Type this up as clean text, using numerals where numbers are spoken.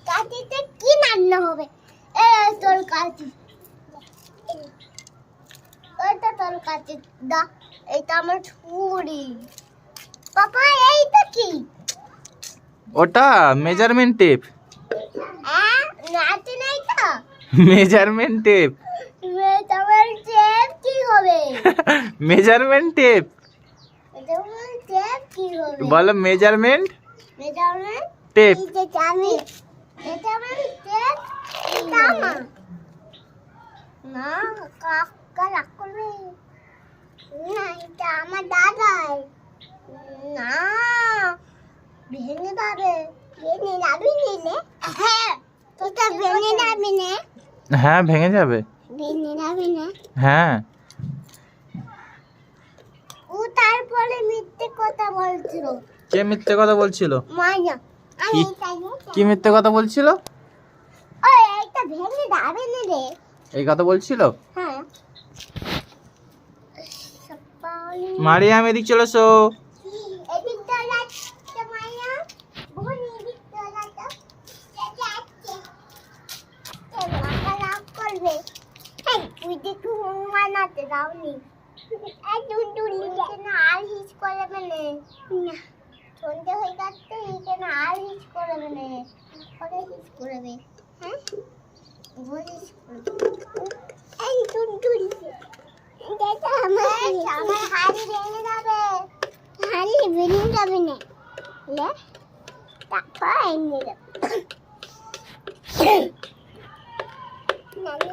কাঁচিতে কি রান্না হবে? তোর কাঁচি, ওইটা তোর কাঁচি দা, এটা আমার ছুরি। পাপা এইটা কি? ওটা মেজারমেন্ট টেপ। নাচে নাই তো মেজারমেন্ট টেপ। মেজারমেন্ট টেপ কি হবে? মেজারমেন্ট টেপ মেজারমেন্ট টেপ কি হবে? বলো মেজারমেন্ট মেজারমেন্ট টেপ। এটা জানি। মেজারমেন্ট টেপ তামা না, কাকা রাগ করবে না, এটা আমার দাদাই না, ভেঙে যাবে। ভেঙে যাবি নিলে? হ্যাঁ, তোটা ভেঙে যাবি না? হ্যাঁ ভেঙে যাবে। ভেঙে যাবি না? হ্যাঁ। ও তারপরে মিথ্যে কথা বলছিল। কে মিথ্যে কথা বলছিল? মায়া। আমি কি? এটাই কি মিথ্যে কথা বলছিল? ওই একটা ভেঙে যাবে না রে। এই কথা বলছিল? হ্যাঁ। মারিয়াম এদিক চলে এসো। এদিক দিয়ে যাচ্ছে মায়া। বোন এদিক দিয়ে যাচ্ছে। যাচ্ছে। মাথা রাগ করবে। এই তুই দেখু মানাতে দাওনি। এই টুনটুনি কেন আর হিস করবে না? না। সন্ধ্যে হয়ে যাচ্ছে কেন আর হিস করবে না? পরে হিস করবে। হ্যাঁ? বলিস এই টুনটুনি। এটা আমার হাড়ি ভেঙে যাবে। হাড়ি ভেঙে যাবে না। লে তারপর এনে দেব। নানি